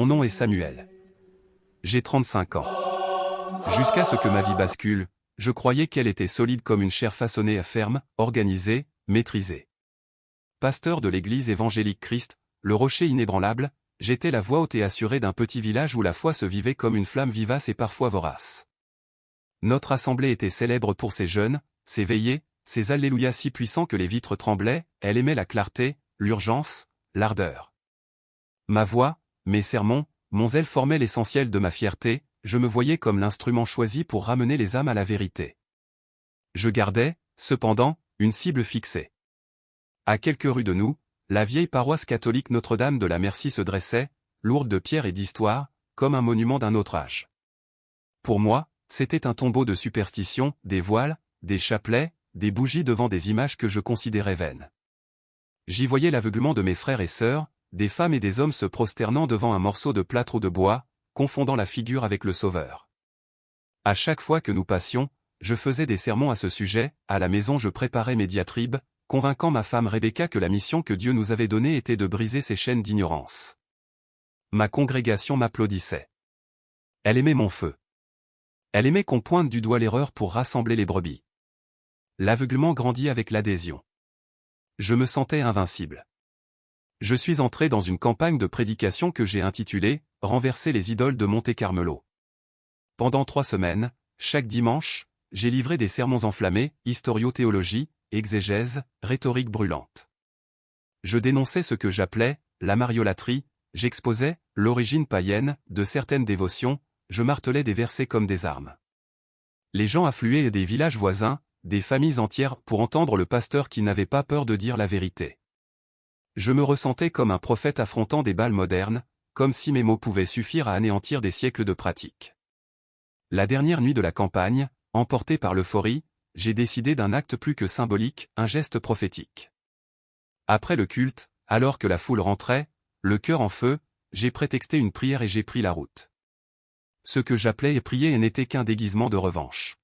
Mon nom est Samuel. J'ai 35 ans. Jusqu'à ce que ma vie bascule, je croyais qu'elle était solide comme une chair façonnée à ferme, organisée, maîtrisée. Pasteur de l'église évangélique Christ, le rocher inébranlable, j'étais la voix haute et assurée d'un petit village où la foi se vivait comme une flamme vivace et parfois vorace. Notre assemblée était célèbre pour ses jeûnes, ses veillées, ses alléluia si puissants que les vitres tremblaient, elle aimait la clarté, l'urgence, l'ardeur. Ma voix, mes sermons, mon zèle formaient l'essentiel de ma fierté, je me voyais comme l'instrument choisi pour ramener les âmes à la vérité. Je gardais, cependant, une cible fixée. À quelques rues de nous, la vieille paroisse catholique Notre-Dame de la Merci se dressait, lourde de pierres et d'histoire, comme un monument d'un autre âge. Pour moi, c'était un tombeau de superstitions, des voiles, des chapelets, des bougies devant des images que je considérais vaines. J'y voyais l'aveuglement de mes frères et sœurs, des femmes et des hommes se prosternant devant un morceau de plâtre ou de bois, confondant la figure avec le Sauveur. À chaque fois que nous passions, je faisais des sermons à ce sujet, à la maison je préparais mes diatribes, convainquant ma femme Rebecca que la mission que Dieu nous avait donnée était de briser ces chaînes d'ignorance. Ma congrégation m'applaudissait. Elle aimait mon feu. Elle aimait qu'on pointe du doigt l'erreur pour rassembler les brebis. L'aveuglement grandit avec l'adhésion. Je me sentais invincible. Je suis entré dans une campagne de prédication que j'ai intitulée « Renverser les idoles de Monte Carmelo ». Pendant 3 semaines, chaque dimanche, j'ai livré des sermons enflammés, historiothéologie, exégèse, rhétorique brûlante. Je dénonçais ce que j'appelais la mariolâtrie, j'exposais l'origine païenne de certaines dévotions, je martelais des versets comme des armes. Les gens affluaient des villages voisins, des familles entières pour entendre le pasteur qui n'avait pas peur de dire la vérité. Je me ressentais comme un prophète affrontant des Baals modernes, comme si mes mots pouvaient suffire à anéantir des siècles de pratique. La dernière nuit de la campagne, emporté par l'euphorie, j'ai décidé d'un acte plus que symbolique, un geste prophétique. Après le culte, alors que la foule rentrait, le cœur en feu, j'ai prétexté une prière et j'ai pris la route. Ce que j'appelais et prier n'était qu'un déguisement de revanche.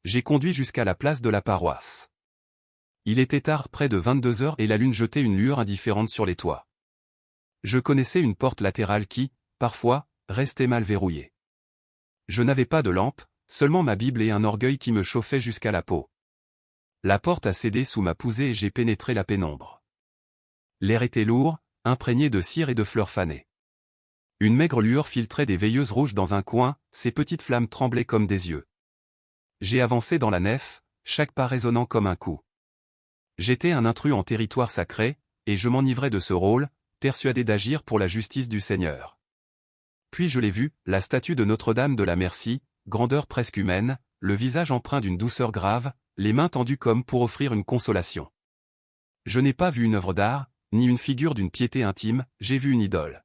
J'ai conduit jusqu'à la place de la paroisse. Il était tard, près de 22 heures et la lune jetait une lueur indifférente sur les toits. Je connaissais une porte latérale qui, parfois, restait mal verrouillée. Je n'avais pas de lampe, seulement ma Bible et un orgueil qui me chauffait jusqu'à la peau. La porte a cédé sous ma poussée et j'ai pénétré la pénombre. L'air était lourd, imprégné de cire et de fleurs fanées. Une maigre lueur filtrait des veilleuses rouges dans un coin, ses petites flammes tremblaient comme des yeux. J'ai avancé dans la nef, chaque pas résonnant comme un coup. J'étais un intrus en territoire sacré, et je m'enivrais de ce rôle, persuadé d'agir pour la justice du Seigneur. Puis je l'ai vu, la statue de Notre-Dame de la Merci, grandeur presque humaine, le visage empreint d'une douceur grave, les mains tendues comme pour offrir une consolation. Je n'ai pas vu une œuvre d'art, ni une figure d'une piété intime, j'ai vu une idole.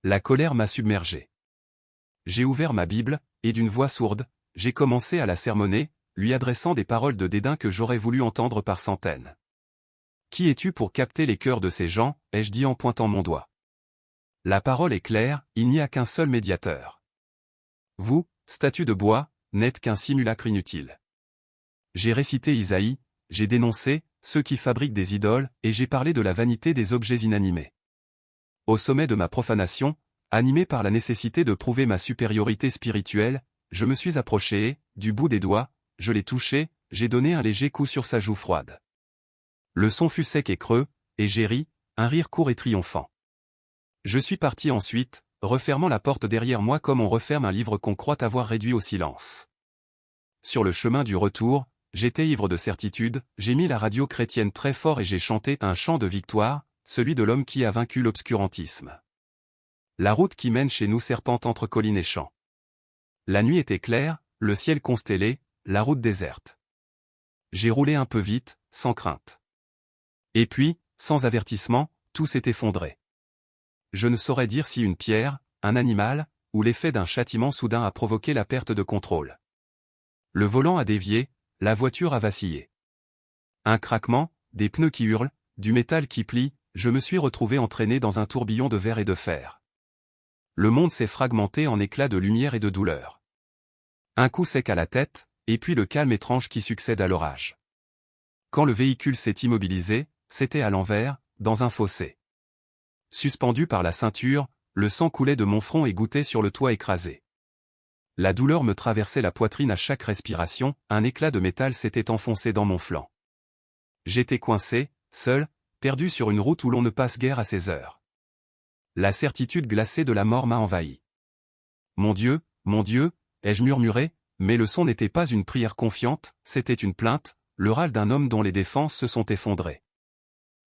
La colère m'a submergé. J'ai ouvert ma Bible, et d'une voix sourde, j'ai commencé à la sermonner, lui adressant des paroles de dédain que j'aurais voulu entendre par centaines. « Qui es-tu pour capter les cœurs de ces gens » ai-je dit en pointant mon doigt. La parole est claire, il n'y a qu'un seul médiateur. Vous, statue de bois, n'êtes qu'un simulacre inutile. J'ai récité Isaïe, j'ai dénoncé ceux qui fabriquent des idoles, et j'ai parlé de la vanité des objets inanimés. Au sommet de ma profanation, animé par la nécessité de prouver ma supériorité spirituelle, je me suis approché et, du bout des doigts, je l'ai touché, j'ai donné un léger coup sur sa joue froide. Le son fut sec et creux, et j'ai ri, un rire court et triomphant. Je suis parti ensuite, refermant la porte derrière moi comme on referme un livre qu'on croit avoir réduit au silence. Sur le chemin du retour, j'étais ivre de certitude, j'ai mis la radio chrétienne très fort et j'ai chanté un chant de victoire, celui de l'homme qui a vaincu l'obscurantisme. La route qui mène chez nous serpente entre collines et champs. La nuit était claire, le ciel constellé, la route déserte. J'ai roulé un peu vite, sans crainte. Et puis, sans avertissement, tout s'est effondré. Je ne saurais dire si une pierre, un animal, ou l'effet d'un châtiment soudain a provoqué la perte de contrôle. Le volant a dévié, la voiture a vacillé. Un craquement, des pneus qui hurlent, du métal qui plie, je me suis retrouvé entraîné dans un tourbillon de verre et de fer. Le monde s'est fragmenté en éclats de lumière et de douleur. Un coup sec à la tête, et puis le calme étrange qui succède à l'orage. Quand le véhicule s'est immobilisé, c'était à l'envers, dans un fossé. Suspendu par la ceinture, le sang coulait de mon front et gouttait sur le toit écrasé. La douleur me traversait la poitrine à chaque respiration, un éclat de métal s'était enfoncé dans mon flanc. J'étais coincé, seul, perdu sur une route où l'on ne passe guère à ces heures. La certitude glacée de la mort m'a envahi. Mon Dieu, ai-je murmuré, mais le son n'était pas une prière confiante, c'était une plainte, le râle d'un homme dont les défenses se sont effondrées.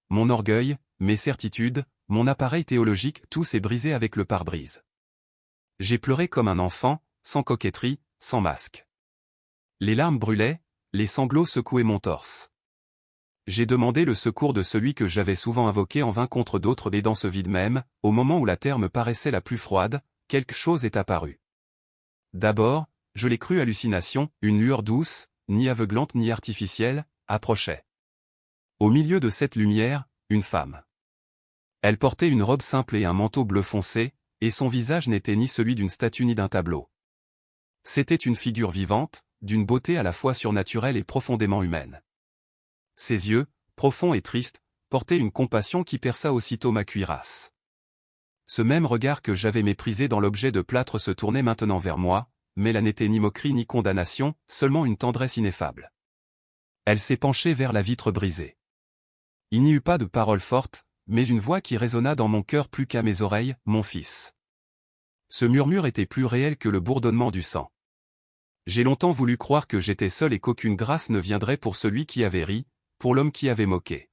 Mon orgueil, mes certitudes, mon appareil théologique, tout s'est brisé avec le pare-brise. J'ai pleuré comme un enfant, sans coquetterie, sans masque. Les larmes brûlaient, les sanglots secouaient mon torse. J'ai demandé le secours de celui que j'avais souvent invoqué en vain contre d'autres, et dans ce vide même, au moment où la terre me paraissait la plus froide, quelque chose est apparu. D'abord, je l'ai cru hallucination, une lueur douce, ni aveuglante ni artificielle, approchait. Au milieu de cette lumière, une femme. Elle portait une robe simple et un manteau bleu foncé, et son visage n'était ni celui d'une statue ni d'un tableau. C'était une figure vivante, d'une beauté à la fois surnaturelle et profondément humaine. Ses yeux, profonds et tristes, portaient une compassion qui perça aussitôt ma cuirasse. Ce même regard que j'avais méprisé dans l'objet de plâtre se tournait maintenant vers moi, mais là n'était ni moquerie ni condamnation, seulement une tendresse ineffable. Elle s'est penchée vers la vitre brisée. Il n'y eut pas de paroles fortes, mais une voix qui résonna dans mon cœur plus qu'à mes oreilles, « Mon fils ». Ce murmure était plus réel que le bourdonnement du sang. J'ai longtemps voulu croire que j'étais seul et qu'aucune grâce ne viendrait pour celui qui avait ri, pour l'homme qui avait moqué.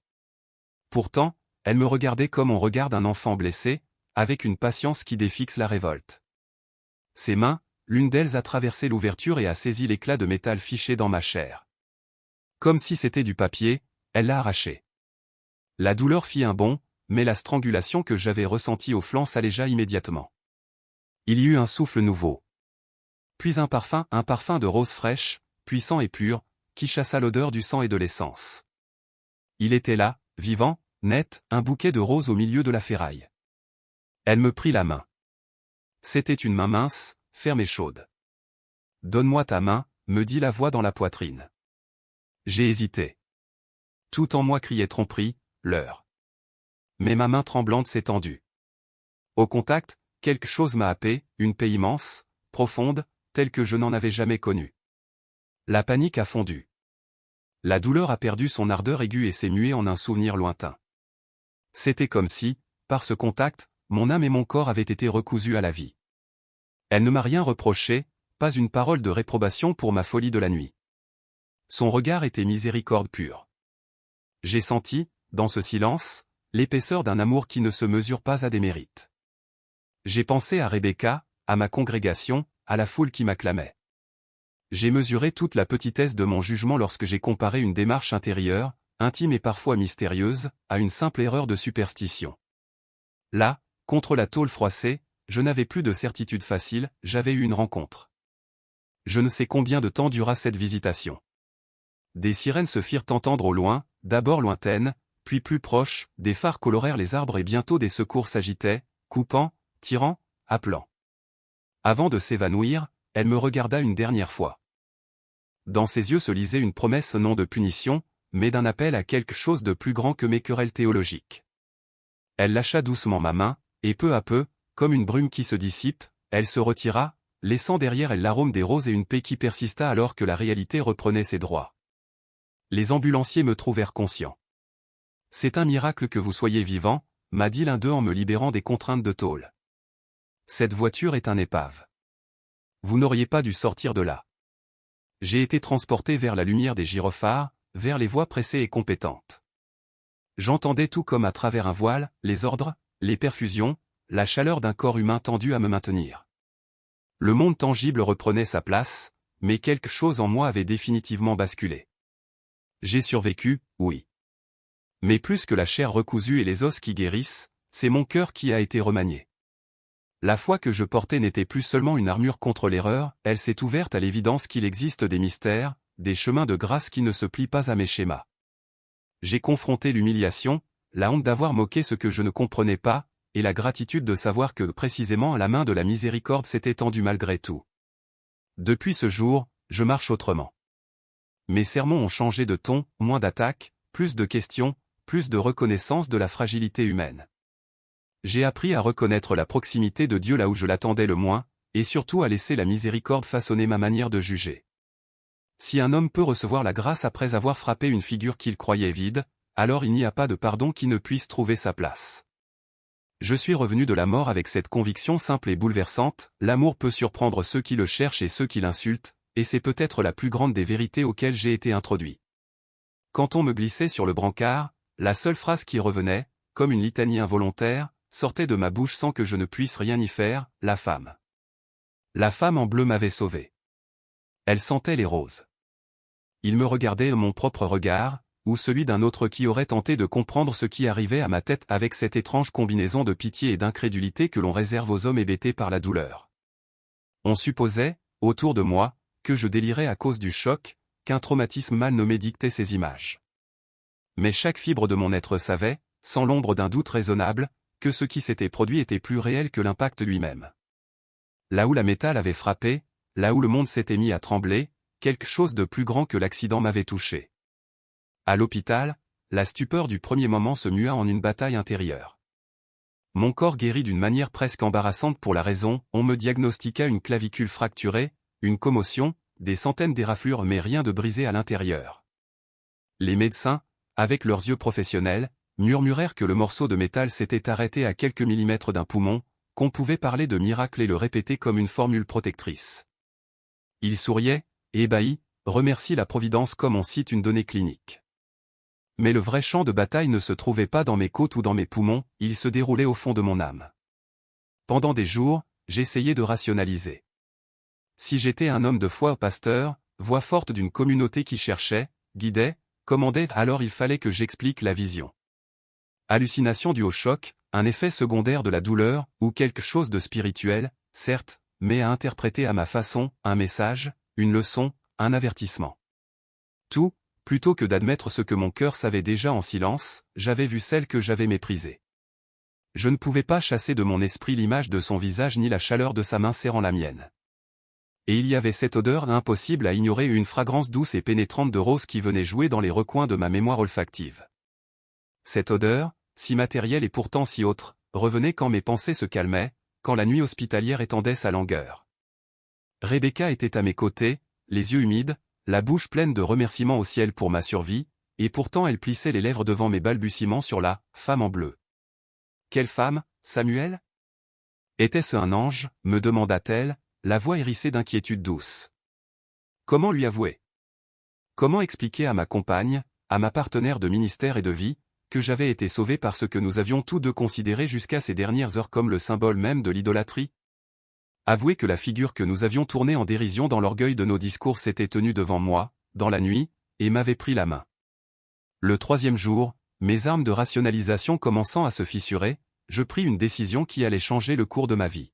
Pourtant, elle me regardait comme on regarde un enfant blessé, avec une patience qui défixe la révolte. Ses mains, l'une d'elles a traversé l'ouverture et a saisi l'éclat de métal fiché dans ma chair. Comme si c'était du papier, elle l'a arraché. La douleur fit un bond, mais la strangulation que j'avais ressentie au flanc s'allégea immédiatement. Il y eut un souffle nouveau. Puis un parfum de rose fraîche, puissant et pur, qui chassa l'odeur du sang et de l'essence. Il était là, vivant, net, un bouquet de roses au milieu de la ferraille. Elle me prit la main. C'était une main mince, ferme et chaude. « Donne-moi ta main », me dit la voix dans la poitrine. J'ai hésité. Tout en moi criait tromperie, leurre. Mais ma main tremblante s'est tendue. Au contact, quelque chose m'a happé, une paix immense, profonde, telle que je n'en avais jamais connue. La panique a fondu. La douleur a perdu son ardeur aiguë et s'est muée en un souvenir lointain. C'était comme si, par ce contact, mon âme et mon corps avaient été recousus à la vie. Elle ne m'a rien reproché, pas une parole de réprobation pour ma folie de la nuit. Son regard était miséricorde pure. J'ai senti, dans ce silence, l'épaisseur d'un amour qui ne se mesure pas à des mérites. J'ai pensé à Rebecca, à ma congrégation, à la foule qui m'acclamait. J'ai mesuré toute la petitesse de mon jugement lorsque j'ai comparé une démarche intérieure, intime et parfois mystérieuse, à une simple erreur de superstition. Là, contre la tôle froissée, je n'avais plus de certitude facile, j'avais eu une rencontre. Je ne sais combien de temps dura cette visitation. Des sirènes se firent entendre au loin, d'abord lointaines, puis plus proches, des phares colorèrent les arbres et bientôt des secours s'agitaient, coupant, tirant, appelant. Avant de s'évanouir, elle me regarda une dernière fois. Dans ses yeux se lisait une promesse non de punition, mais d'un appel à quelque chose de plus grand que mes querelles théologiques. Elle lâcha doucement ma main, et peu à peu, comme une brume qui se dissipe, elle se retira, laissant derrière elle l'arôme des roses et une paix qui persista alors que la réalité reprenait ses droits. Les ambulanciers me trouvèrent conscient. « C'est un miracle que vous soyez vivant », m'a dit l'un d'eux en me libérant des contraintes de tôle. « Cette voiture est un épave. Vous n'auriez pas dû sortir de là. » J'ai été transporté vers la lumière des gyrophares, vers les voix pressées et compétentes. J'entendais tout comme à travers un voile, les ordres, les perfusions, la chaleur d'un corps humain tendu à me maintenir. Le monde tangible reprenait sa place, mais quelque chose en moi avait définitivement basculé. J'ai survécu, oui. Mais plus que la chair recousue et les os qui guérissent, c'est mon cœur qui a été remanié. La foi que je portais n'était plus seulement une armure contre l'erreur, elle s'est ouverte à l'évidence qu'il existe des mystères, des chemins de grâce qui ne se plient pas à mes schémas. J'ai confronté l'humiliation, la honte d'avoir moqué ce que je ne comprenais pas, et la gratitude de savoir que précisément la main de la miséricorde s'était tendue malgré tout. Depuis ce jour, je marche autrement. Mes sermons ont changé de ton, moins d'attaques, plus de questions, plus de reconnaissance de la fragilité humaine. J'ai appris à reconnaître la proximité de Dieu là où je l'attendais le moins, et surtout à laisser la miséricorde façonner ma manière de juger. Si un homme peut recevoir la grâce après avoir frappé une figure qu'il croyait vide, alors il n'y a pas de pardon qui ne puisse trouver sa place. Je suis revenu de la mort avec cette conviction simple et bouleversante, l'amour peut surprendre ceux qui le cherchent et ceux qui l'insultent, et c'est peut-être la plus grande des vérités auxquelles j'ai été introduit. Quand on me glissait sur le brancard, la seule phrase qui revenait, comme une litanie involontaire, sortait de ma bouche sans que je ne puisse rien y faire, la femme. La femme en bleu m'avait sauvé. Elle sentait les roses. Il me regardait mon propre regard, ou celui d'un autre qui aurait tenté de comprendre ce qui arrivait à ma tête avec cette étrange combinaison de pitié et d'incrédulité que l'on réserve aux hommes hébétés par la douleur. On supposait, autour de moi, que je délirais à cause du choc, qu'un traumatisme mal nommé dictait ces images. Mais chaque fibre de mon être savait, sans l'ombre d'un doute raisonnable, que ce qui s'était produit était plus réel que l'impact lui-même. Là où la métal avait frappé, là où le monde s'était mis à trembler, quelque chose de plus grand que l'accident m'avait touché. À l'hôpital, la stupeur du premier moment se mua en une bataille intérieure. Mon corps guérit d'une manière presque embarrassante pour la raison, on me diagnostiqua une clavicule fracturée, une commotion, des centaines d'éraflures mais rien de brisé à l'intérieur. Les médecins, avec leurs yeux professionnels, murmurèrent que le morceau de métal s'était arrêté à quelques millimètres d'un poumon, qu'on pouvait parler de miracle et le répéter comme une formule protectrice. Ils souriaient, ébahis, remerciaient la Providence comme on cite une donnée clinique. Mais le vrai champ de bataille ne se trouvait pas dans mes côtes ou dans mes poumons, il se déroulait au fond de mon âme. Pendant des jours, j'essayais de rationaliser. Si j'étais un homme de foi pasteur, voix forte d'une communauté qui cherchait, guidait, commandait, alors il fallait que j'explique la vision. Hallucination due au choc, un effet secondaire de la douleur, ou quelque chose de spirituel, certes, mais à interpréter à ma façon, un message, une leçon, un avertissement. Tout, plutôt que d'admettre ce que mon cœur savait déjà en silence, j'avais vu celle que j'avais méprisée. Je ne pouvais pas chasser de mon esprit l'image de son visage ni la chaleur de sa main serrant la mienne. Et il y avait cette odeur impossible à ignorer, une fragrance douce et pénétrante de rose qui venait jouer dans les recoins de ma mémoire olfactive. Cette odeur, si matérielle et pourtant si autre, revenait quand mes pensées se calmaient, quand la nuit hospitalière étendait sa langueur. Rebecca était à mes côtés, les yeux humides, la bouche pleine de remerciements au ciel pour ma survie, et pourtant elle plissait les lèvres devant mes balbutiements sur la « femme en bleu ». Quelle femme, Samuel? Était-ce un ange, me demanda-t-elle, la voix hérissée d'inquiétude douce. Comment lui avouer? Comment expliquer à ma compagne, à ma partenaire de ministère et de vie, que j'avais été sauvé par ce que nous avions tous deux considéré jusqu'à ces dernières heures comme le symbole même de l'idolâtrie? Avouer que la figure que nous avions tournée en dérision dans l'orgueil de nos discours s'était tenue devant moi, dans la nuit, et m'avait pris la main. Le troisième jour, mes armes de rationalisation commençant à se fissurer, je pris une décision qui allait changer le cours de ma vie.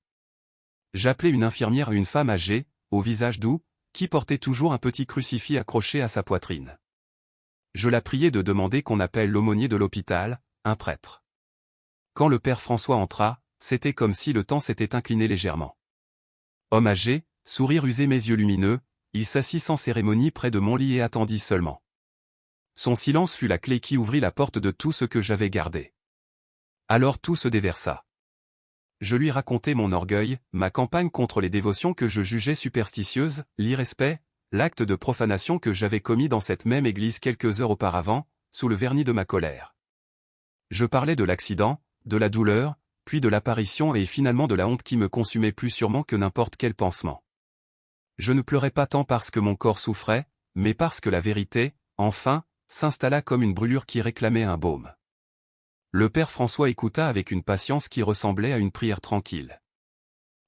J'appelai une infirmière, une femme âgée, au visage doux, qui portait toujours un petit crucifix accroché à sa poitrine. Je la priai de demander qu'on appelle l'aumônier de l'hôpital, un prêtre. Quand le père François entra, c'était comme si le temps s'était incliné légèrement. Homme âgé, sourire usé, mes yeux lumineux, il s'assit sans cérémonie près de mon lit et attendit seulement. Son silence fut la clé qui ouvrit la porte de tout ce que j'avais gardé. Alors tout se déversa. Je lui racontai mon orgueil, ma campagne contre les dévotions que je jugeais superstitieuses, l'irrespect, l'acte de profanation que j'avais commis dans cette même église quelques heures auparavant, sous le vernis de ma colère. Je parlais de l'accident, de la douleur, puis de l'apparition et finalement de la honte qui me consumait plus sûrement que n'importe quel pansement. Je ne pleurais pas tant parce que mon corps souffrait, mais parce que la vérité, enfin, s'installa comme une brûlure qui réclamait un baume. Le père François écouta avec une patience qui ressemblait à une prière tranquille.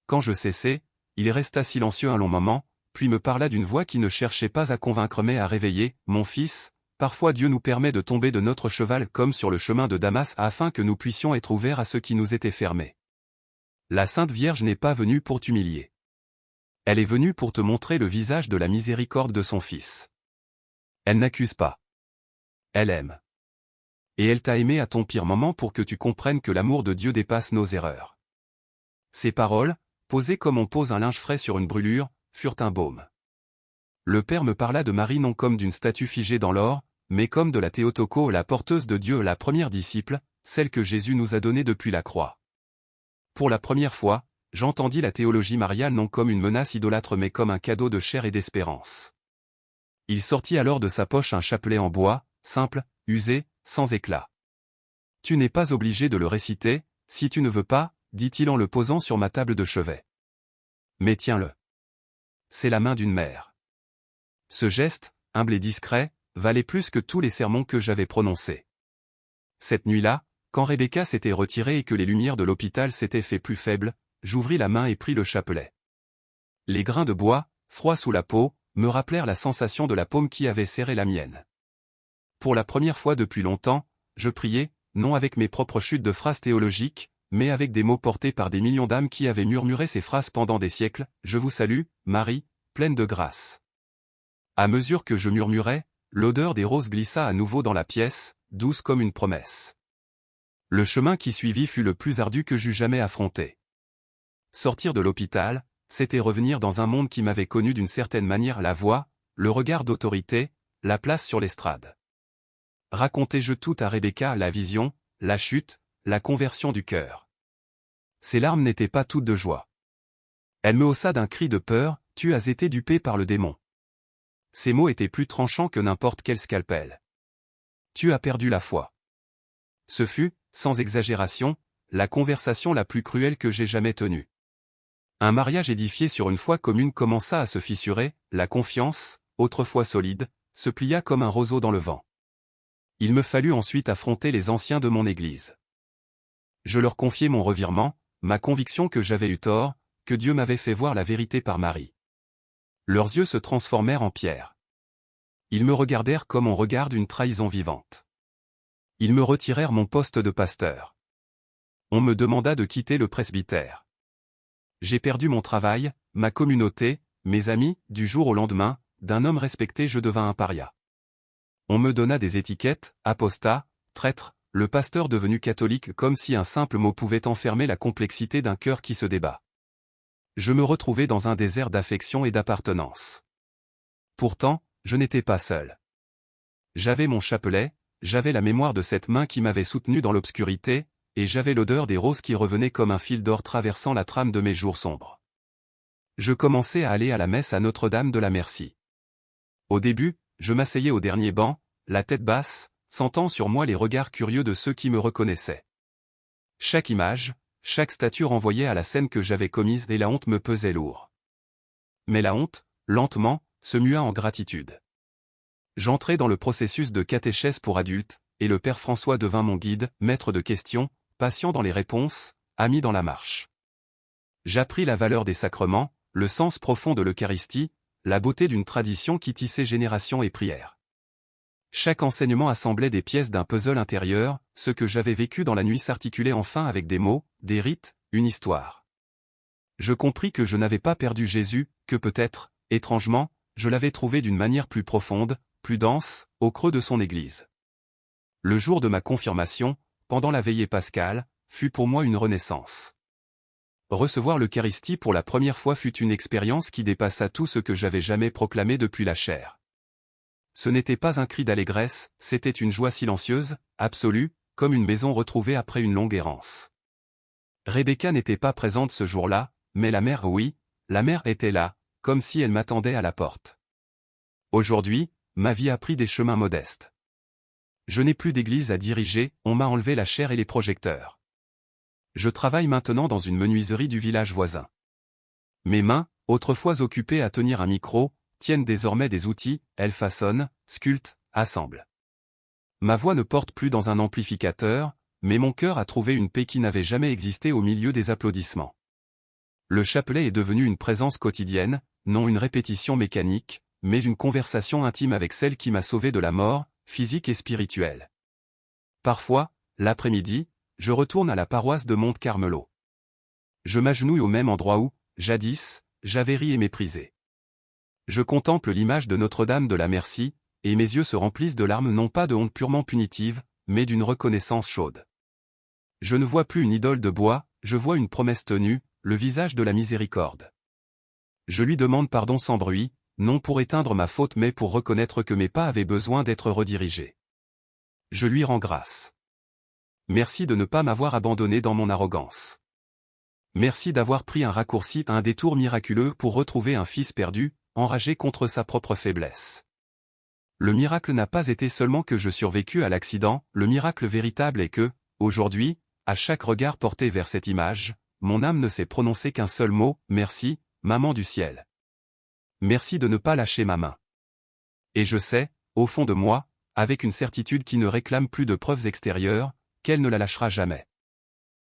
Quand je cessai, il resta silencieux un long moment, puis me parla d'une voix qui ne cherchait pas à convaincre mais à réveiller. « Mon fils, parfois Dieu nous permet de tomber de notre cheval comme sur le chemin de Damas afin que nous puissions être ouverts à ce qui nous était fermé. La Sainte Vierge n'est pas venue pour t'humilier. Elle est venue pour te montrer le visage de la miséricorde de son Fils. Elle n'accuse pas. Elle aime. Et elle t'a aimé à ton pire moment pour que tu comprennes que l'amour de Dieu dépasse nos erreurs. » Ces paroles, posées comme on pose un linge frais sur une brûlure, furent un baume. Le Père me parla de Marie non comme d'une statue figée dans l'or, mais comme de la Théotoko, la porteuse de Dieu, la première disciple, celle que Jésus nous a donnée depuis la croix. Pour la première fois, j'entendis la théologie mariale non comme une menace idolâtre mais comme un cadeau de chair et d'espérance. Il sortit alors de sa poche un chapelet en bois, simple, usé, sans éclat. « Tu n'es pas obligé de le réciter, si tu ne veux pas, dit-il en le posant sur ma table de chevet. Mais tiens-le. C'est la main d'une mère. » Ce geste, humble et discret, valait plus que tous les sermons que j'avais prononcés. Cette nuit-là, quand Rebecca s'était retirée et que les lumières de l'hôpital s'étaient fait plus faibles, j'ouvris la main et pris le chapelet. Les grains de bois, froids sous la peau, me rappelèrent la sensation de la paume qui avait serré la mienne. Pour la première fois depuis longtemps, je priais, non avec mes propres chutes de phrases théologiques, mais avec des mots portés par des millions d'âmes qui avaient murmuré ces phrases pendant des siècles. « Je vous salue, Marie, pleine de grâce. » À mesure que je murmurais, l'odeur des roses glissa à nouveau dans la pièce, douce comme une promesse. Le chemin qui suivit fut le plus ardu que j'eus jamais affronté. Sortir de l'hôpital, c'était revenir dans un monde qui m'avait connu d'une certaine manière, la voix, le regard d'autorité, la place sur l'estrade. Racontai-je tout à Rebecca, la vision, la chute, la conversion du cœur. Ses larmes n'étaient pas toutes de joie. Elle me haussa d'un cri de peur, « Tu as été dupé par le démon. » Ces mots étaient plus tranchants que n'importe quel scalpel. « Tu as perdu la foi. » Ce fut, sans exagération, la conversation la plus cruelle que j'ai jamais tenue. Un mariage édifié sur une foi commune commença à se fissurer, la confiance, autrefois solide, se plia comme un roseau dans le vent. Il me fallut ensuite affronter les anciens de mon Église. Je leur confiai mon revirement, ma conviction que j'avais eu tort, que Dieu m'avait fait voir la vérité par Marie. Leurs yeux se transformèrent en pierre. Ils me regardèrent comme on regarde une trahison vivante. Ils me retirèrent mon poste de pasteur. On me demanda de quitter le presbytère. J'ai perdu mon travail, ma communauté, mes amis, du jour au lendemain, d'un homme respecté je devins un paria. On me donna des étiquettes, apostat, traître, le pasteur devenu catholique, comme si un simple mot pouvait enfermer la complexité d'un cœur qui se débat. Je me retrouvais dans un désert d'affection et d'appartenance. Pourtant, je n'étais pas seul. J'avais mon chapelet, j'avais la mémoire de cette main qui m'avait soutenu dans l'obscurité, et j'avais l'odeur des roses qui revenait comme un fil d'or traversant la trame de mes jours sombres. Je commençais à aller à la messe à Notre-Dame de la Merci. Au début, je m'asseyais au dernier banc, la tête basse, sentant sur moi les regards curieux de ceux qui me reconnaissaient. Chaque image, chaque statue renvoyait à la scène que j'avais commise et la honte me pesait lourd. Mais la honte, lentement, se mua en gratitude. J'entrai dans le processus de catéchèse pour adultes, et le Père François devint mon guide, maître de questions, patient dans les réponses, ami dans la marche. J'appris la valeur des sacrements, le sens profond de l'Eucharistie, la beauté d'une tradition qui tissait génération et prière. Chaque enseignement assemblait des pièces d'un puzzle intérieur, ce que j'avais vécu dans la nuit s'articulait enfin avec des mots, des rites, une histoire. Je compris que je n'avais pas perdu Jésus, que peut-être, étrangement, je l'avais trouvé d'une manière plus profonde, plus dense, au creux de son Église. Le jour de ma confirmation, pendant la veillée pascale, fut pour moi une renaissance. Recevoir l'Eucharistie pour la première fois fut une expérience qui dépassa tout ce que j'avais jamais proclamé depuis la chair. Ce n'était pas un cri d'allégresse, c'était une joie silencieuse, absolue, comme une maison retrouvée après une longue errance. Rebecca n'était pas présente ce jour-là, mais la mère oui, la mère était là, comme si elle m'attendait à la porte. Aujourd'hui, ma vie a pris des chemins modestes. Je n'ai plus d'église à diriger, on m'a enlevé la chaire et les projecteurs. Je travaille maintenant dans une menuiserie du village voisin. Mes mains, autrefois occupées à tenir un micro, tiennent désormais des outils, elles façonnent, sculptent, assemblent. Ma voix ne porte plus dans un amplificateur, mais mon cœur a trouvé une paix qui n'avait jamais existé au milieu des applaudissements. Le chapelet est devenu une présence quotidienne, non une répétition mécanique, mais une conversation intime avec celle qui m'a sauvé de la mort, physique et spirituelle. Parfois, l'après-midi, je retourne à la paroisse de Monte-Carmelo. Je m'agenouille au même endroit où, jadis, j'avais ri et méprisé. Je contemple l'image de Notre-Dame de la Merci, et mes yeux se remplissent de larmes non pas de honte purement punitive, mais d'une reconnaissance chaude. Je ne vois plus une idole de bois, je vois une promesse tenue, le visage de la miséricorde. Je lui demande pardon sans bruit, non pour éteindre ma faute mais pour reconnaître que mes pas avaient besoin d'être redirigés. Je lui rends grâce. Merci de ne pas m'avoir abandonné dans mon arrogance. Merci d'avoir pris un raccourci, un détour miraculeux pour retrouver un fils perdu, enragé contre sa propre faiblesse. Le miracle n'a pas été seulement que je survécus à l'accident, le miracle véritable est que, aujourd'hui, à chaque regard porté vers cette image, mon âme ne s'est prononcée qu'un seul mot, merci, maman du ciel. Merci de ne pas lâcher ma main. Et je sais, au fond de moi, avec une certitude qui ne réclame plus de preuves extérieures, qu'elle ne la lâchera jamais.